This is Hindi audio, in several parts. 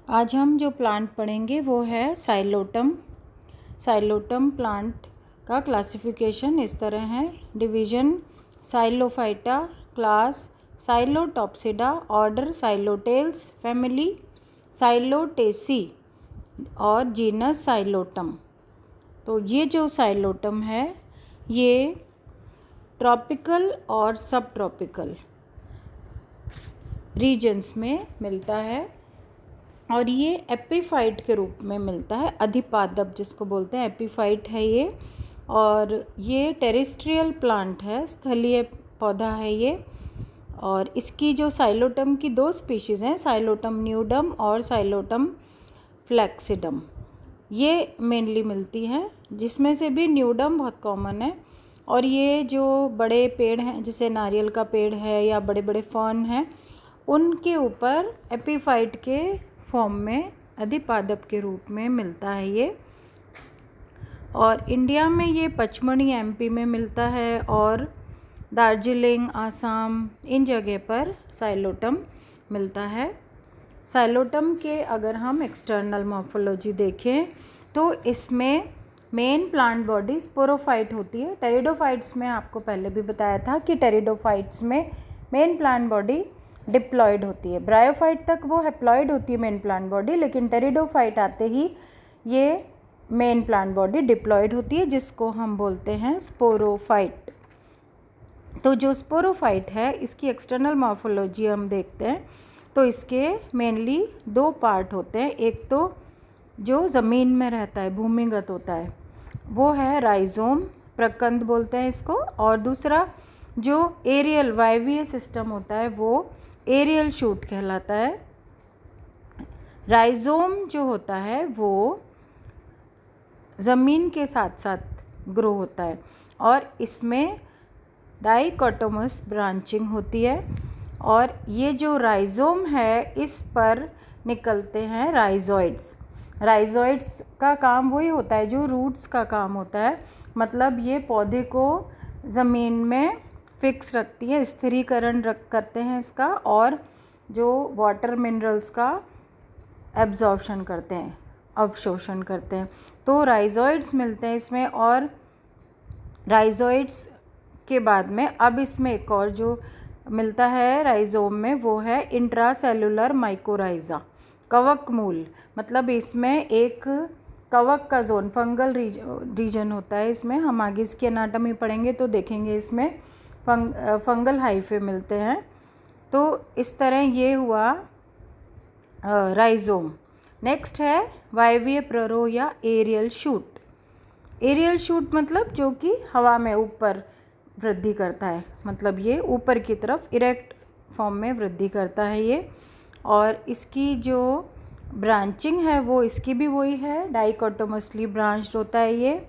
आज हम जो प्लांट पढ़ेंगे वो है साइलोटम। साइलोटम प्लांट का क्लासिफिकेशन इस तरह है। डिवीज़न साइलोफाइटा, क्लास साइलोटॉप्सिडा, ऑर्डर साइलोटेल्स, फैमिली साइलोटेसी और जीनस साइलोटम। तो ये जो साइलोटम है ये ट्रॉपिकल और सब ट्रॉपिकल रीजन्स में मिलता है और ये एपीफाइट के रूप में मिलता है। अधिपादप जिसको बोलते हैं एपीफाइट है ये। और ये टेरेस्ट्रियल प्लांट है, स्थलीय पौधा है ये। और इसकी जो साइलोटम की दो स्पीशीज़ हैं, साइलोटम न्यूडम और साइलोटम फ्लैक्सिडम, ये मेनली मिलती हैं, जिसमें से भी न्यूडम बहुत कॉमन है। और ये जो बड़े पेड़ हैं जैसे नारियल का पेड़ है या बड़े बड़े फर्न हैं, उनके ऊपर एपीफाइट के फॉर्म में अधिपादप के रूप में मिलता है ये। और इंडिया में ये पचमढ़ी एमपी में मिलता है और दार्जिलिंग, आसाम, इन जगह पर साइलोटम मिलता है। साइलोटम के अगर हम एक्सटर्नल मॉर्फोलॉजी देखें तो इसमें मेन प्लांट बॉडी स्पोरोफाइट होती है। टेरिडोफाइट्स में आपको पहले भी बताया था कि टेरिडोफाइट्स में मेन प्लांट बॉडी डिप्लॉयड होती है। ब्रायोफाइट तक वो हैप्लॉयड होती है मेन प्लांट बॉडी, लेकिन टेरिडोफाइट आते ही ये मेन प्लांट बॉडी डिप्लॉयड होती है, जिसको हम बोलते हैं स्पोरोफाइट। तो जो स्पोरोफाइट है इसकी एक्सटर्नल मॉर्फोलॉजी हम देखते हैं तो इसके मेनली दो पार्ट होते हैं। एक तो जो ज़मीन में रहता है, भूमिगत होता है, वो है राइजोम, प्रकंद बोलते हैं इसको। और दूसरा जो एरियल वायवीय सिस्टम होता है वो एरियल शूट कहलाता है। राइजोम जो होता है वो ज़मीन के साथ साथ ग्रो होता है और इसमें डाइकोटोमस ब्रांचिंग होती है। और ये जो राइजोम है इस पर निकलते हैं राइजोइड्स। राइजोइड्स का काम वही होता है जो रूट्स का काम होता है, मतलब ये पौधे को ज़मीन में फिक्स रखती है, स्थिरीकरण करते हैं इसका, और जो वाटर मिनरल्स का एब्जॉर्प्शन करते हैं, अवशोषण करते हैं। तो राइजोइड्स मिलते हैं इसमें। और राइजोइड्स के बाद में अब इसमें एक और जो मिलता है राइजोम में वो है इंट्रासेलुलर माइकोराइजा, कवक मूल। मतलब इसमें एक कवक का जोन, फंगल रीजन होता है इसमें। हम आगे इसकी एनाटॉमी पढ़ेंगे तो देखेंगे इसमें फंगल हाइफे मिलते हैं। तो इस तरह ये हुआ राइजोम। नेक्स्ट है वायवीय प्ररोह या एरियल शूट। एरियल शूट मतलब जो कि हवा में ऊपर वृद्धि करता है, मतलब ये ऊपर की तरफ इरेक्ट फॉर्म में वृद्धि करता है ये। और इसकी जो ब्रांचिंग है वो इसकी भी वही है, डाइकोटोमसली ब्रांच्ड होता है ये।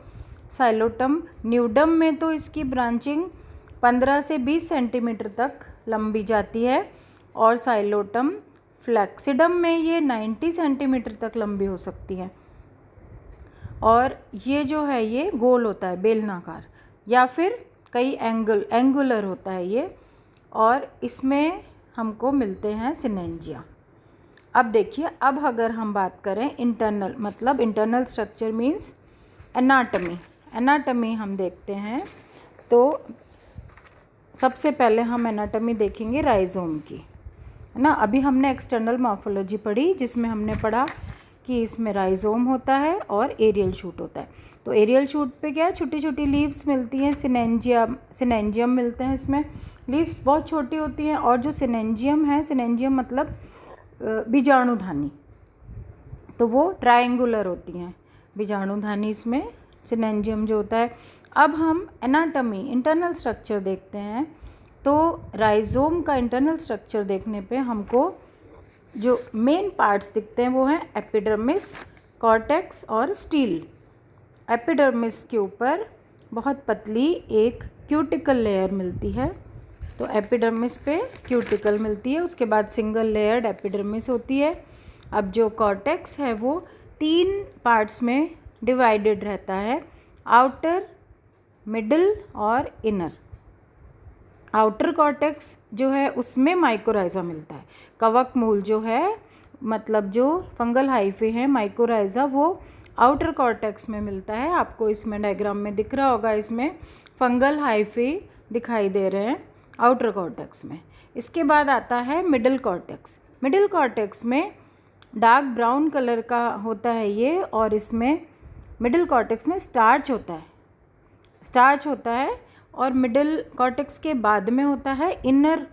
साइलोटम न्यूडम में तो इसकी ब्रांचिंग 15 से 20 सेंटीमीटर तक लंबी जाती है और साइलोटम फ्लैक्सिडम में ये 90 सेंटीमीटर तक लंबी हो सकती है। और ये जो है ये गोल होता है, बेलनाकार, या फिर कई एंगुलर होता है ये। और इसमें हमको मिलते हैं सिनेंजिया। अब देखिए, अब अगर हम बात करें इंटरनल, मतलब internal structure means anatomy. Anatomy हम देखते हैं तो सबसे पहले हम एनाटमी देखेंगे राइजोम की, है ना। अभी हमने एक्सटर्नल मॉर्फोलॉजी पढ़ी जिसमें हमने पढ़ा कि इसमें राइजोम होता है और एरियल शूट होता है। तो एरियल शूट पे क्या है, छोटी छोटी लीव्स मिलती हैं, सिनेंजियम मिलते हैं। इसमें लीव्स बहुत छोटी होती हैं। और जो सिनेंजियम है, सिनेंजियम मतलब बीजाणुधानी, तो वो ट्रायंगुलर होती हैं बीजाणुधानी इसमें सिनेंजियम जो होता है। अब हम एनाटमी, इंटरनल स्ट्रक्चर देखते हैं तो राइजोम का इंटरनल स्ट्रक्चर देखने पे हमको जो मेन पार्ट्स दिखते हैं वो हैं एपिडर्मिस, कॉर्टेक्स और स्टील। एपिडर्मिस के ऊपर बहुत पतली एक क्यूटिकल लेयर मिलती है, तो एपिडर्मिस पे क्यूटिकल मिलती है। उसके बाद सिंगल लेयर्ड एपिडर्मिस होती है। अब जो कॉर्टेक्स है वो 3 पार्ट्स में डिवाइडेड रहता है, आउटर, मिडल और इनर। आउटर कॉर्टेक्स जो है उसमें माइकोराइजा मिलता है। कवक मूल जो है मतलब जो फंगल हाइफे है माइकोराइजा वो आउटर कॉर्टेक्स में मिलता है। आपको इसमें डायग्राम में दिख रहा होगा, इसमें फंगल हाइफे दिखाई दे रहे हैं आउटर कॉर्टेक्स में। इसके बाद आता है मिडिल कॉर्टेक्स। मिडिल कॉर्टेक्स में डार्क ब्राउन कलर का होता है ये, और इसमें मिडिल कॉर्टेक्स में स्टार्च होता है और मिडिल कॉर्टेक्स के बाद में होता है इनर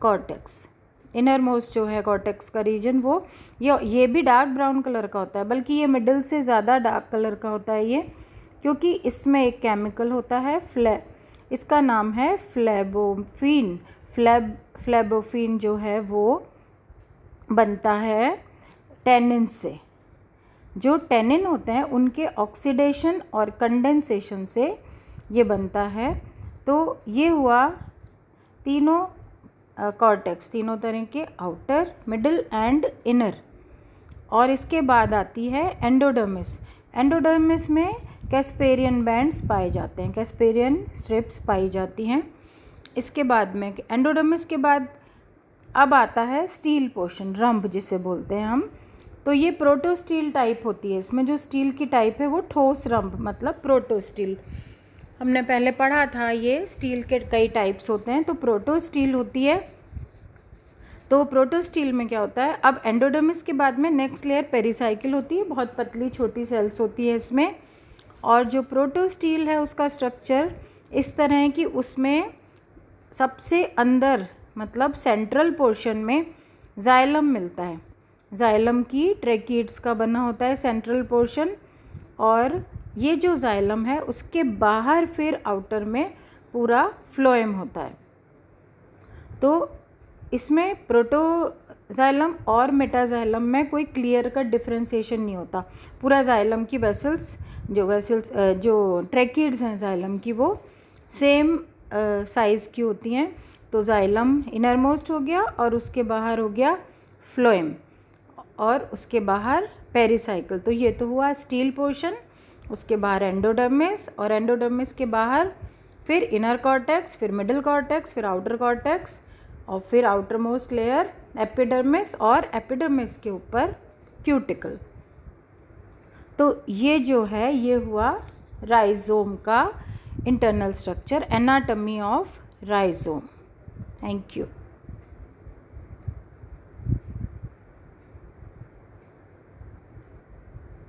कॉर्टेक्स। इनर मोस्ट जो है कॉर्टेक्स का रीजन वो ये भी डार्क ब्राउन कलर का होता है, बल्कि ये मिडिल से ज़्यादा डार्क कलर का होता है ये, क्योंकि इसमें एक केमिकल होता है इसका नाम है फ्लेबोफिन। फ्लेबोफिन जो है वो बनता है टेनिन से। जो टेनिन होते हैं उनके ऑक्सीडेशन और कंडेंसेशन से ये बनता है। तो ये हुआ तीनों कॉर्टेक्स, तीनों तरह के, आउटर, मिडिल एंड इनर। और इसके बाद आती है एंडोडर्मिस। एंडोडर्मिस में कैस्पेरियन बैंड्स पाए जाते हैं, कैस्पेरियन स्ट्रिप्स पाई जाती हैं। इसके बाद में एंडोडर्मिस के बाद अब आता है स्टील पोर्शन, रंभ जिसे बोलते हैं हम। तो ये प्रोटोस्टील टाइप होती है। इसमें जो स्टील की टाइप है वो ठोस रंभ मतलब प्रोटोस्टील। हमने पहले पढ़ा था ये स्टील के कई टाइप्स होते हैं, तो प्रोटोस्टील होती है। तो प्रोटोस्टील में क्या होता है, अब एंडोडर्मिस के बाद में नेक्स्ट लेयर पेरिसाइकिल होती है, बहुत पतली छोटी सेल्स होती है इसमें। और जो प्रोटोस्टील है उसका स्ट्रक्चर इस तरह है कि उसमें सबसे अंदर मतलब सेंट्रल पोर्शन में जाइलम मिलता है। जाइलम की ट्रैकिड्स का बना होता है सेंट्रल पोर्शन, और ये जो जाइलम है उसके बाहर फिर आउटर में पूरा फ्लोएम होता है। तो इसमें प्रोटोजाइलम और मेटाजाइलम में कोई क्लियर कट डिफरेंशिएशन नहीं होता। पूरा जाइलम की वेसल्स जो ट्रैकिड्स हैं जाइलम की वो सेम साइज़ की होती हैं। तो जाइलम इनर मोस्ट हो गया और उसके बाहर हो गया फ्लोएम और उसके बाहर पेरिसाइकिल। तो ये तो हुआ स्टील पोर्शन, उसके बाहर एंडोडर्मिस, और एंडोडर्मिस के बाहर फिर इनर कॉर्टेक्स, फिर मिडिल कॉर्टेक्स, फिर आउटर कॉर्टेक्स, और फिर आउटर मोस्ट लेयर एपिडर्मिस, और एपिडर्मिस के ऊपर क्यूटिकल। तो ये जो है ये हुआ राइजोम का internal structure, anatomy of rhizome. Thank you.